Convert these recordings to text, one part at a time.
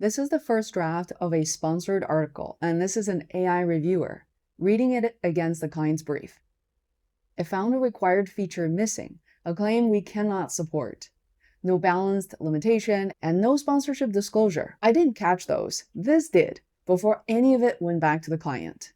This is the first draft of a sponsored article, and this is an AI reviewer reading it against the client's brief. It found a required feature missing, a claim we cannot support. No balanced limitation, and no sponsorship disclosure. I didn't catch those. This did, before any of it went back to the client.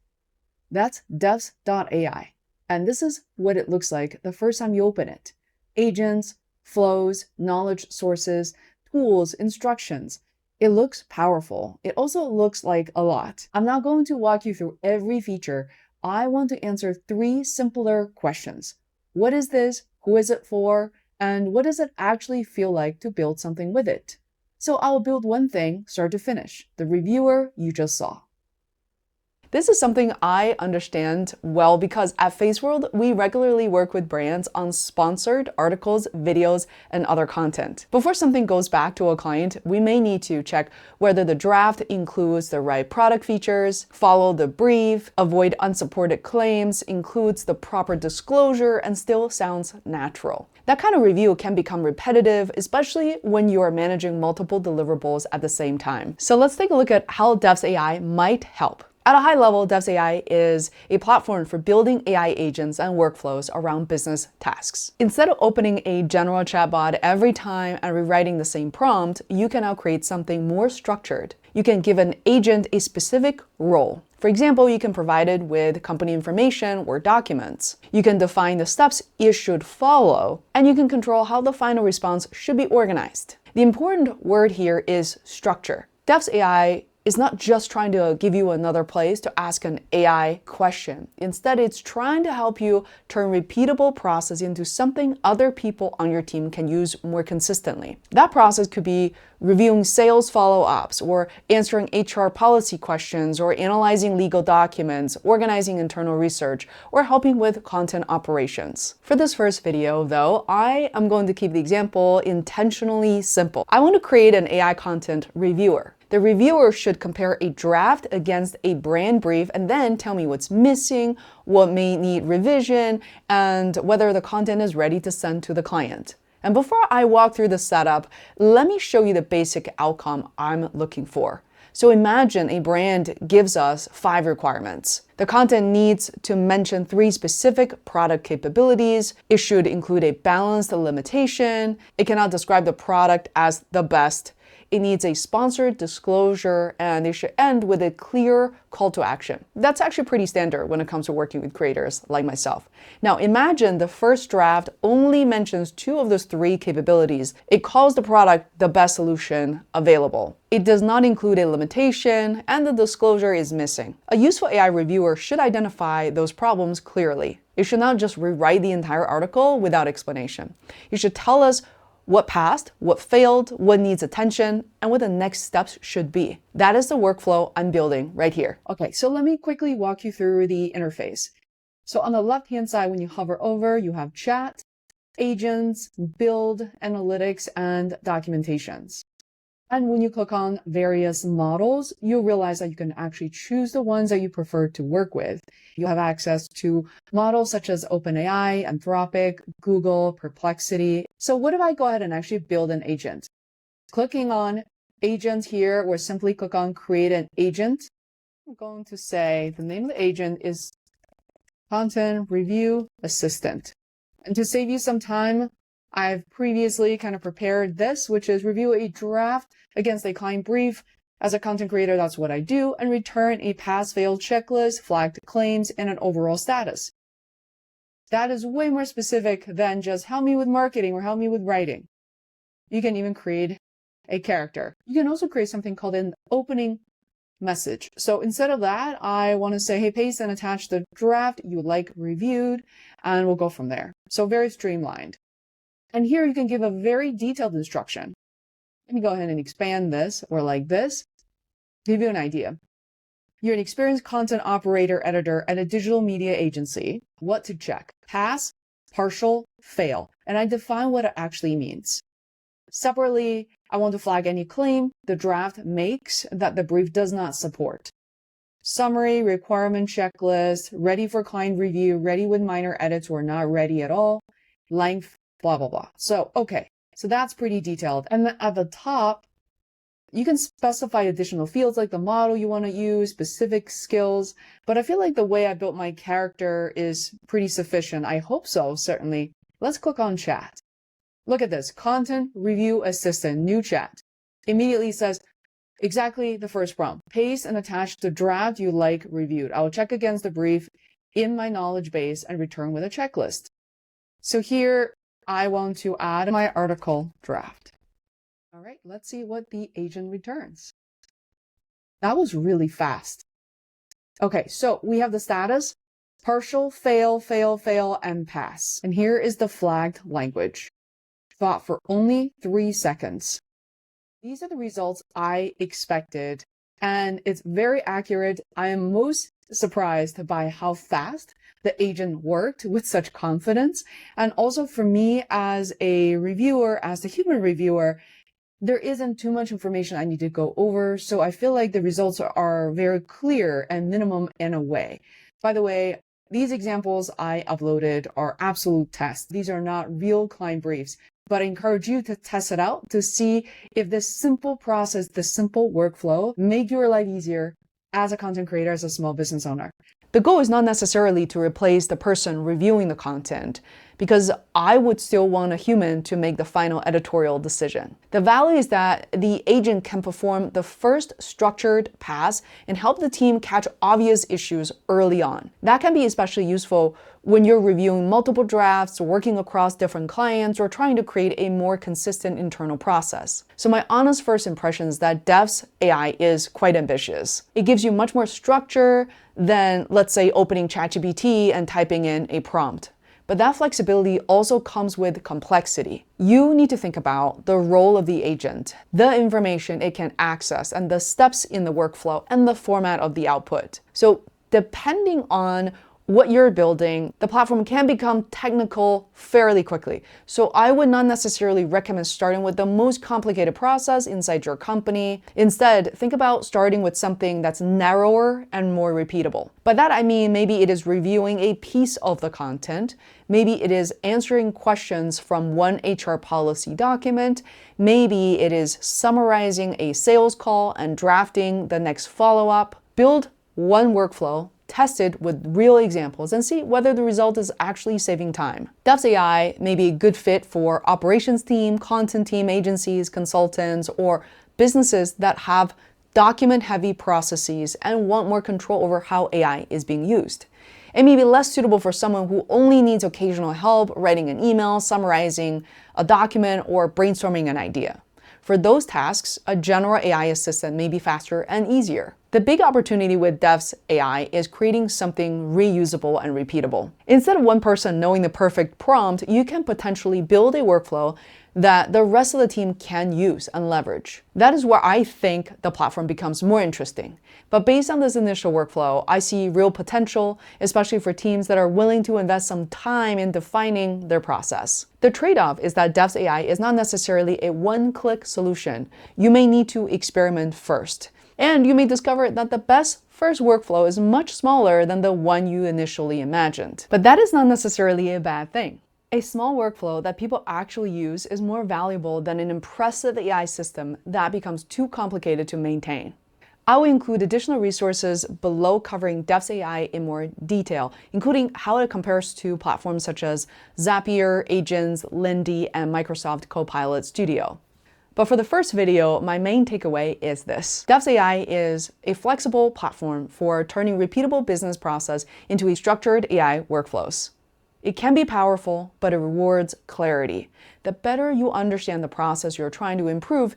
That's Devs.ai, and this is what it looks like the first time you open it. Agents, flows, knowledge sources, tools, instructions. It looks powerful. It also looks like a lot. I'm not going to walk you through every feature. I want to answer 3 simpler questions. What is this? Who is it for? And what does it actually feel like to build something with it? So I'll build one thing, start to finish, the reviewer you just saw. This is something I understand well because at Feisworld, we regularly work with brands on sponsored articles, videos, and other content. Before something goes back to a client, we may need to check whether the draft includes the right product features, follow the brief, avoid unsupported claims, includes the proper disclosure, and still sounds natural. That kind of review can become repetitive, especially when you are managing multiple deliverables at the same time. So let's take a look at how Devs.ai might help. At a high level, Devs.ai is a platform for building AI agents and workflows around business tasks. Instead of opening a general chatbot every time and rewriting the same prompt, you can now create something more structured. You can give an agent a specific role. For example, you can provide it with company information or documents. You can define the steps it should follow, and you can control how the final response should be organized. The important word here is structure. Devs.ai is not just trying to give you another place to ask an AI question. Instead, it's trying to help you turn repeatable process into something other people on your team can use more consistently. That process could be reviewing sales follow-ups, or answering HR policy questions, or analyzing legal documents, organizing internal research, or helping with content operations. For this first video, though, I am going to keep the example intentionally simple. I want to create an AI content reviewer. The reviewer should compare a draft against a brand brief and then tell me what's missing, what may need revision, and whether the content is ready to send to the client. And before I walk through the setup, let me show you the basic outcome I'm looking for. So imagine a brand gives us 5 requirements. The content needs to mention 3 specific product capabilities. It should include a balanced limitation. It cannot describe the product as the best. It needs a sponsored disclosure, and it should end with a clear call to action. That's actually pretty standard when it comes to working with creators like myself. Now imagine the first draft only mentions 2 of those 3 capabilities. It calls the product the best solution available. It does not include a limitation, and the disclosure is missing. A useful AI reviewer should identify those problems clearly. It should not just rewrite the entire article without explanation. It should tell us what passed, what failed, what needs attention, and what the next steps should be. That is the workflow I'm building right here. Okay, so let me quickly walk you through the interface. So on the left-hand side, when you hover over, you have chat, agents, build, analytics, and documentations. And when you click on various models, you'll realize that you can actually choose the ones that you prefer to work with. You have access to models such as OpenAI, Anthropic, Google, Perplexity. So what if I go ahead and actually build an agent? Clicking on agent here, or simply click on create an agent. I'm going to say the name of the agent is Content Review Assistant. And to save you some time, I've previously kind of prepared this, which is review a draft against a client brief. As a content creator, that's what I do, and return a pass-fail checklist, flagged claims, and an overall status. That is way more specific than just help me with marketing or help me with writing. You can even create a character. You can also create something called an opening message. So instead of that, I want to say, hey, paste and attach the draft you would like reviewed, and we'll go from there. So very streamlined. And here you can give a very detailed instruction. Let me go ahead and expand this, or like this, give you an idea. You're an experienced content operator editor at a digital media agency. What to check? Pass, partial, fail. And I define what it actually means. Separately, I want to flag any claim the draft makes that the brief does not support. Summary, requirement checklist, ready for client review, ready with minor edits or not ready at all, length, blah, blah, blah. So, okay. So that's pretty detailed. And at the top, You can specify additional fields like the model you want to use, specific skills, but I feel like the way I built my character is pretty sufficient. I hope so, certainly. Let's click on chat. Look at this, content review assistant, new chat. Immediately says exactly the first prompt. Paste and attach the draft you like reviewed. I'll check against the brief in my knowledge base and return with a checklist. So here I want to add my article draft. All right, let's see what the agent returns. That was really fast. Okay, so we have the status, partial, fail, fail, fail, and pass. And here is the flagged language. Thought for only 3 seconds. These are the results I expected, and it's very accurate. I am most surprised by how fast the agent worked with such confidence. And also for me as a reviewer, as the human reviewer, there isn't too much information I need to go over, so I feel like the results are very clear and minimum in a way. By the way, these examples I uploaded are absolute tests. These are not real client briefs, but I encourage you to test it out to see if this simple process, this simple workflow, make your life easier as a content creator, as a small business owner. The goal is not necessarily to replace the person reviewing the content, because I would still want a human to make the final editorial decision. The value is that the agent can perform the first structured pass and help the team catch obvious issues early on. That can be especially useful when you're reviewing multiple drafts, working across different clients, or trying to create a more consistent internal process. So my honest first impression is that Devs.ai is quite ambitious. It gives you much more structure than, let's say, opening ChatGPT and typing in a prompt. But that flexibility also comes with complexity. You need to think about the role of the agent, the information it can access, and the steps in the workflow, and the format of the output. So depending on what you're building, the platform can become technical fairly quickly. So I would not necessarily recommend starting with the most complicated process inside your company. Instead, think about starting with something that's narrower and more repeatable. By that I mean maybe it is reviewing a piece of the content, maybe it is answering questions from one HR policy document, maybe it is summarizing a sales call and drafting the next follow-up. Build one workflow, test it with real examples, and see whether the result is actually saving time. Devs.ai may be a good fit for operations team, content team, agencies, consultants, or businesses that have document-heavy processes and want more control over how AI is being used. It may be less suitable for someone who only needs occasional help writing an email, summarizing a document, or brainstorming an idea. For those tasks, a general AI assistant may be faster and easier. The big opportunity with Devs.ai is creating something reusable and repeatable. Instead of one person knowing the perfect prompt, you can potentially build a workflow that the rest of the team can use and leverage. That is where I think the platform becomes more interesting. But based on this initial workflow, I see real potential, especially for teams that are willing to invest some time in defining their process. The trade-off is that Devs.ai is not necessarily a one-click solution. You may need to experiment first. And you may discover that the best first workflow is much smaller than the one you initially imagined. But that is not necessarily a bad thing. A small workflow that people actually use is more valuable than an impressive AI system that becomes too complicated to maintain. I will include additional resources below covering Devs.ai in more detail, including how it compares to platforms such as Zapier, Agents, Lindy, and Microsoft Copilot Studio. But for the first video, my main takeaway is this. Devs.ai is a flexible platform for turning repeatable business process into a structured AI workflows. It can be powerful, but it rewards clarity. The better you understand the process you're trying to improve,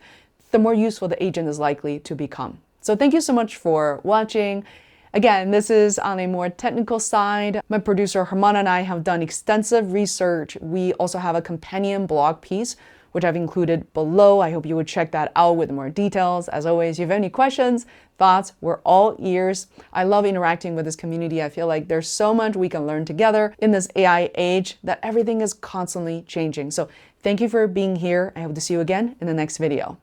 the more useful the agent is likely to become. So thank you so much for watching. Again, this is on a more technical side. My producer Herman and I have done extensive research. We also have a companion blog piece, which I've included below. I hope you would check that out with more details. As always, if you have any questions, thoughts, we're all ears. I love interacting with this community. I feel like there's so much we can learn together in this AI age that everything is constantly changing. So thank you for being here. I hope to see you again in the next video.